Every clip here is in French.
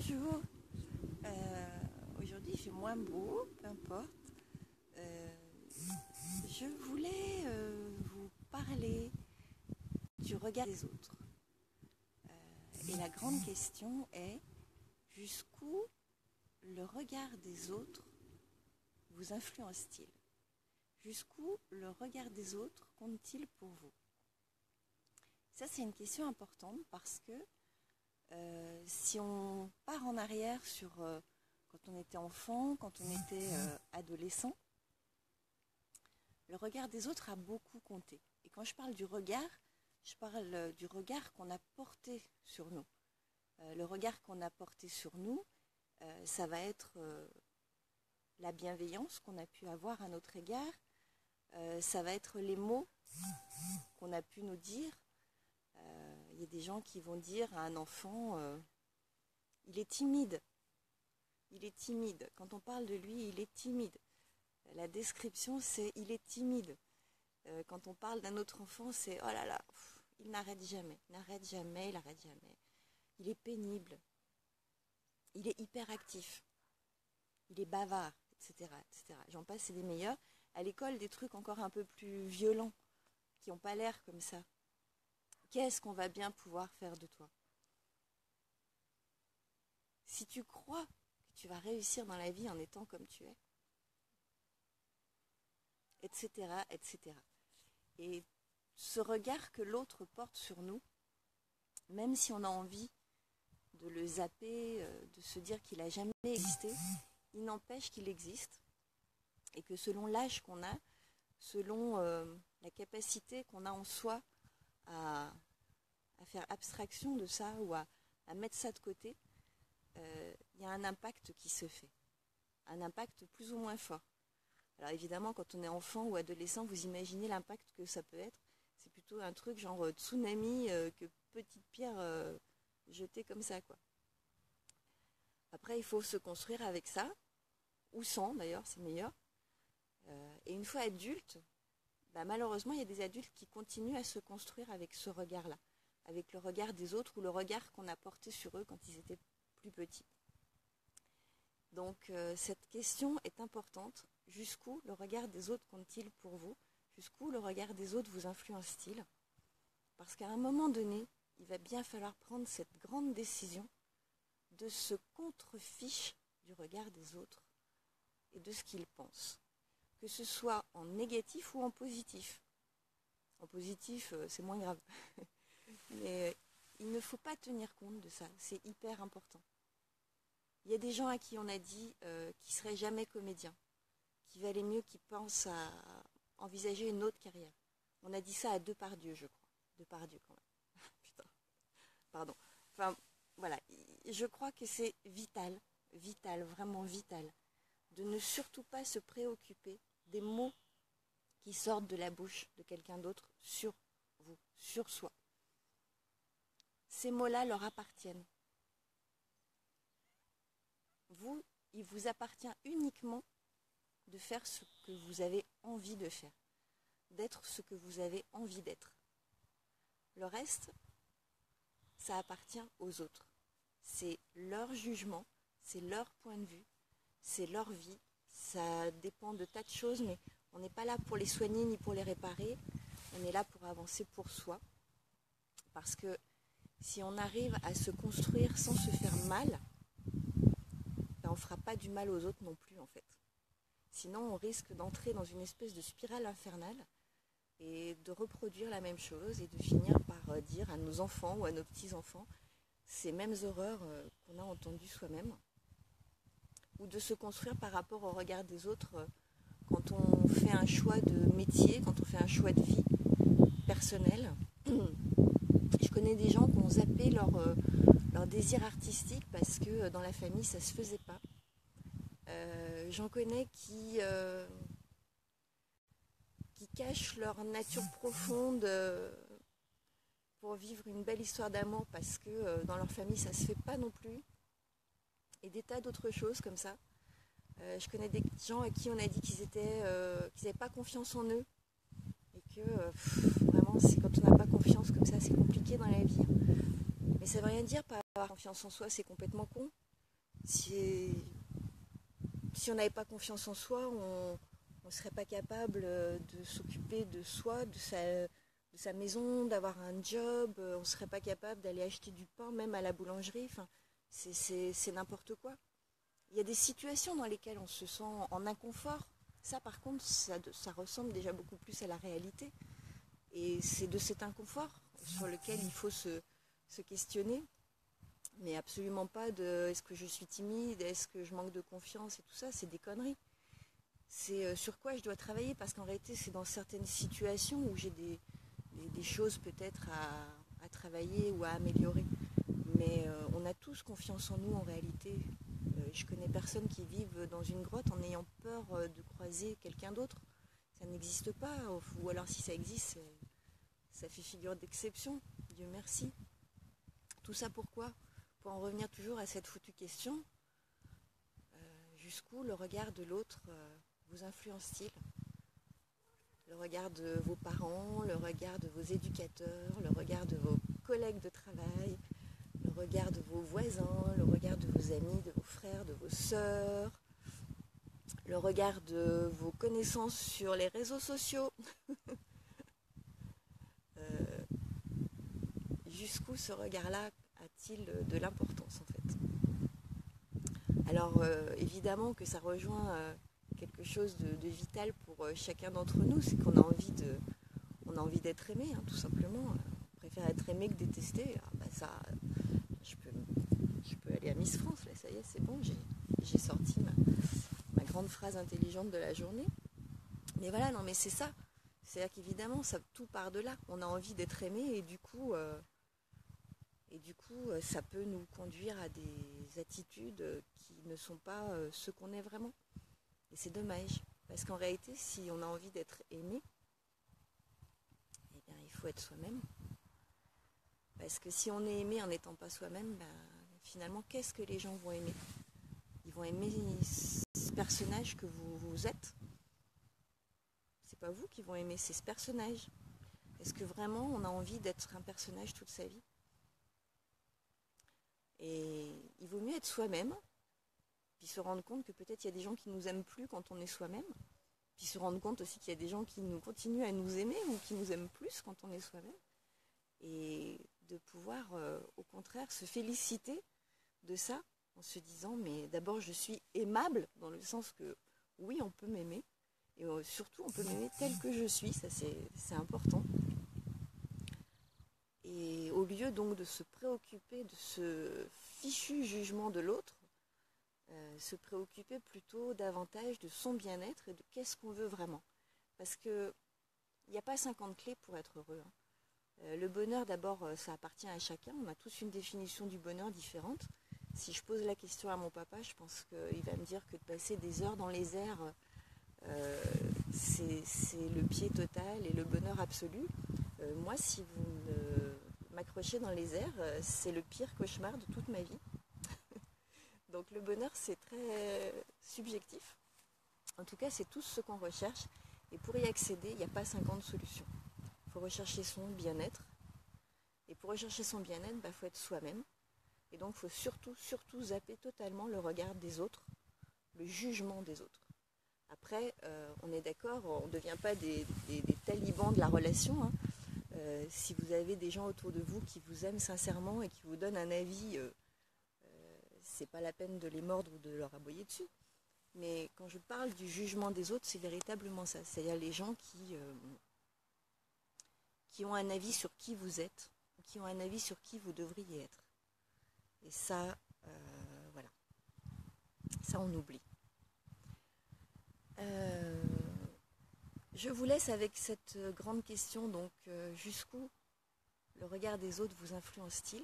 Bonjour. Aujourd'hui il fait moins beau, peu importe. Euh, je voulais vous parler du regard des autres. Et la grande question est jusqu'où le regard des autres vous influence-t-il? Jusqu'où le regard des autres compte-t-il pour vous? Ça, c'est une question importante parce que si on part en arrière sur quand on était enfant, quand on était adolescent, le regard des autres a beaucoup compté. Et quand je parle du regard, je parle du regard qu'on a porté sur nous. Le regard qu'on a porté sur nous, ça va être la bienveillance qu'on a pu avoir à notre égard, ça va être les mots qu'on a pu nous dire. Il y a des gens qui vont dire à un enfant il est timide. Il est timide. Quand on parle de lui, il est timide. La description, c'est il est timide. Quand on parle d'un autre enfant, c'est oh là là, il n'arrête jamais, il n'arrête jamais, il n'arrête jamais. Il est pénible. Il est hyperactif. Il est bavard, etc., etc. J'en passe, c'est des meilleurs. À l'école, des trucs encore un peu plus violents, qui n'ont pas l'air comme ça. Qu'est-ce qu'on va bien pouvoir faire de toi? Si tu crois que tu vas réussir dans la vie en étant comme tu es, etc., etc. Et ce regard que l'autre porte sur nous, même si on a envie de le zapper, de se dire qu'il n'a jamais existé, il n'empêche qu'il existe et que selon l'âge qu'on a, selon la capacité qu'on a en soi à faire abstraction de ça ou à mettre ça de côté, il y a un impact qui se fait, un impact plus ou moins fort. Alors évidemment, quand on est enfant ou adolescent, vous imaginez l'impact que ça peut être. C'est plutôt un truc genre tsunami que petite pierre jetée comme ça, quoi. Après, il faut se construire avec ça, ou sans d'ailleurs, c'est meilleur. Et une fois adulte, malheureusement, il y a des adultes qui continuent à se construire avec ce regard-là, avec le regard des autres ou le regard qu'on a porté sur eux quand ils étaient plus petits. Donc cette question est importante. Jusqu'où le regard des autres compte-t-il pour vous? Jusqu'où le regard des autres vous influence-t-il? Parce qu'à un moment donné, il va bien falloir prendre cette grande décision de se contrefiche du regard des autres et de ce qu'ils pensent. Que ce soit en négatif ou en positif. En positif, c'est moins grave. Mais il ne faut pas tenir compte de ça. C'est hyper important. Il y a des gens à qui on a dit qu'ils ne seraient jamais comédiens, qu'il valait mieux qu'ils pensent à envisager une autre carrière. On a dit ça à Depardieu, je crois. Depardieu, quand même. Putain, pardon. Enfin, voilà. Je crois que c'est vital, vital, vraiment vital, de ne surtout pas se préoccuper des mots qui sortent de la bouche de quelqu'un d'autre sur vous, sur soi. Ces mots-là leur appartiennent. Vous, il vous appartient uniquement de faire ce que vous avez envie de faire, d'être ce que vous avez envie d'être. Le reste, ça appartient aux autres. C'est leur jugement, c'est leur point de vue, c'est leur vie. Ça dépend de tas de choses, mais on n'est pas là pour les soigner ni pour les réparer. On est là pour avancer pour soi. Parce que si on arrive à se construire sans se faire mal, on ne fera pas du mal aux autres non plus, en fait. Sinon, on risque d'entrer dans une espèce de spirale infernale et de reproduire la même chose et de finir par dire à nos enfants ou à nos petits-enfants ces mêmes horreurs qu'on a entendues soi-même. Ou de se construire par rapport au regard des autres quand on fait un choix de métier, quand on fait un choix de vie personnel. Je connais des gens qui ont zappé leur désir artistique parce que dans la famille ça ne se faisait pas. J'en connais qui cachent leur nature profonde pour vivre une belle histoire d'amour parce que dans leur famille ça ne se fait pas non plus. Et des tas d'autres choses comme ça. Je connais des gens à qui on a dit qu'ils n'avaient pas confiance en eux. Et que vraiment, quand on n'a pas confiance comme ça, c'est compliqué dans la vie. Mais ça ne veut rien dire pas avoir confiance en soi, c'est complètement con. Si on n'avait pas confiance en soi, on ne serait pas capable de s'occuper de soi, de sa maison, d'avoir un job, on ne serait pas capable d'aller acheter du pain, même à la boulangerie. Enfin, c'est n'importe quoi. Il y a des situations dans lesquelles on se sent en inconfort. Ça, par contre, ça ressemble déjà beaucoup plus à la réalité. Et c'est de cet inconfort sur lequel il faut se questionner. Mais absolument pas de est-ce que je suis timide, est-ce que je manque de confiance et tout ça, c'est des conneries. C'est sur quoi je dois travailler parce qu'en réalité, c'est dans certaines situations où j'ai des choses peut-être à travailler ou à améliorer. Mais on a tous confiance en nous en réalité. Je connais personne qui vive dans une grotte en ayant peur de croiser quelqu'un d'autre. Ça n'existe pas. Ou alors si ça existe, ça fait figure d'exception. Dieu merci. Tout ça pourquoi ? Pour en revenir toujours à cette foutue question, jusqu'où le regard de l'autre vous influence-t-il ? Le regard de vos parents, le regard de vos éducateurs, le regard de vos collègues de travail, le regard de vos voisins, le regard de vos amis, de vos frères, de vos sœurs, le regard de vos connaissances sur les réseaux sociaux. Jusqu'où ce regard-là a-t-il de l'importance en fait ? Alors évidemment que ça rejoint quelque chose de vital pour chacun d'entre nous, c'est qu'on a envie d'être aimé, hein, tout simplement. On préfère être aimé que détesté. Ah, bah, ça, je peux aller à Miss France, là, ça y est, c'est bon, j'ai sorti ma grande phrase intelligente de la journée. Mais voilà, non mais c'est ça. C'est-à-dire qu'évidemment, tout part de là. On a envie d'être aimé et du coup, ça peut nous conduire à des attitudes qui ne sont pas ce qu'on est vraiment. Et c'est dommage. Parce qu'en réalité, si on a envie d'être aimé, eh bien, il faut être soi-même. Parce que si on est aimé en n'étant pas soi-même, ben, finalement, qu'est-ce que les gens vont aimer ? Ils vont aimer ce personnage que vous êtes. C'est pas vous qui vont aimer, c'est ce personnage. Est-ce que vraiment on a envie d'être un personnage toute sa vie ? Et il vaut mieux être soi-même, puis se rendre compte que peut-être il y a des gens qui nous aiment plus quand on est soi-même, puis se rendre compte aussi qu'il y a des gens qui nous continuent à nous aimer ou qui nous aiment plus quand on est soi-même, et de pouvoir au contraire se féliciter de ça en se disant mais d'abord je suis aimable dans le sens que oui on peut m'aimer et surtout on peut m'aimer tel que je suis, ça c'est important. Et au lieu donc de se préoccuper de ce fichu jugement de l'autre, se préoccuper plutôt davantage de son bien-être et de qu'est-ce qu'on veut vraiment. Parce qu'il n'y a pas 50 clés pour être heureux. Hein. Le bonheur, d'abord, ça appartient à chacun. On a tous une définition du bonheur différente. Si je pose la question à mon papa, je pense qu'il va me dire que de passer des heures dans les airs, c'est le pied total et le bonheur absolu. Moi, si vous m'accrochez dans les airs, c'est le pire cauchemar de toute ma vie. Donc le bonheur, c'est très subjectif. En tout cas, c'est tout ce qu'on recherche. Et pour y accéder, il n'y a pas 50 solutions. Il faut rechercher son bien-être. Et pour rechercher son bien-être, il faut être soi-même. Et donc, il faut surtout zapper totalement le regard des autres, le jugement des autres. Après, on est d'accord, on ne devient pas des talibans de la relation. Hein. Si vous avez des gens autour de vous qui vous aiment sincèrement et qui vous donnent un avis, c'est pas la peine de les mordre ou de leur aboyer dessus. Mais quand je parle du jugement des autres, c'est véritablement ça. C'est-à-dire les gens qui ont un avis sur qui vous êtes, ou qui ont un avis sur qui vous devriez être. Et ça, voilà. Ça, on oublie. Je vous laisse avec cette grande question, donc jusqu'où le regard des autres vous influence-t-il ?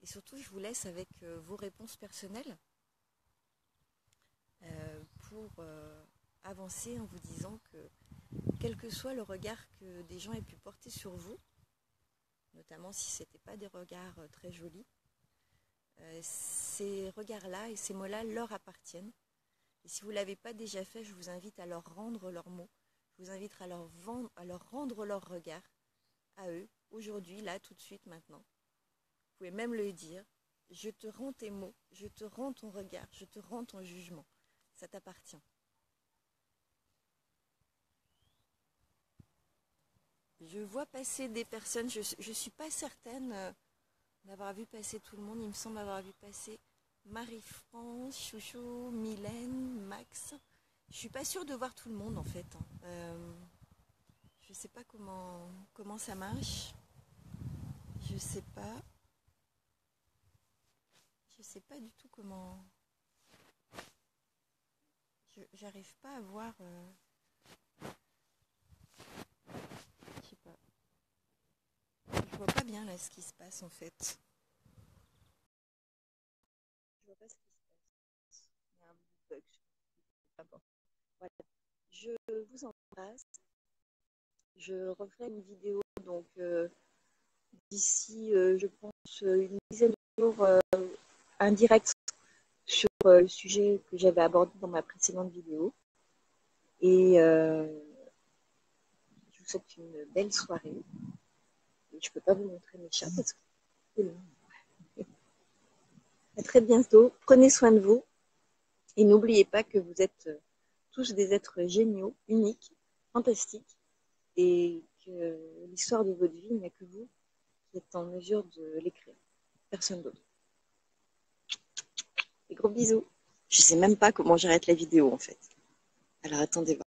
Et surtout, je vous laisse avec vos réponses personnelles pour avancer en vous disant que quel que soit le regard que des gens aient pu porter sur vous, notamment si ce n'était pas des regards très jolis, ces regards-là et ces mots-là leur appartiennent. Et si vous ne l'avez pas déjà fait, je vous invite à leur rendre leurs mots. Je vous invite à leur rendre leur regard à eux, aujourd'hui, là, tout de suite, maintenant. Vous pouvez même le dire. Je te rends tes mots, je te rends ton regard, je te rends ton jugement. Ça t'appartient. Je vois passer des personnes, je ne suis pas certaine d'avoir vu passer tout le monde. Il me semble avoir vu passer Marie-France, Chouchou, Mylène, Max. Je suis pas sûre de voir tout le monde en fait. Je sais pas comment ça marche. Je sais pas. Je sais pas du tout comment. J'arrive pas à voir. Je sais pas. Je vois pas bien là ce qui se passe en fait. Je vois pas ce qui se passe. Il y a un bug. Voilà. Je vous embrasse. Je referai une vidéo donc d'ici, je pense, une dizaine de jours, un direct sur le sujet que j'avais abordé dans ma précédente vidéo. Et je vous souhaite une belle soirée. Et je ne peux pas vous montrer mes chats parce que c'est long. À très bientôt. Prenez soin de vous. Et n'oubliez pas que vous êtes tous des êtres géniaux, uniques, fantastiques. Et que l'histoire de votre vie, il n'y a que vous qui êtes en mesure de l'écrire. Personne d'autre. Des gros bisous. Je sais même pas comment j'arrête la vidéo en fait. Alors attendez voir.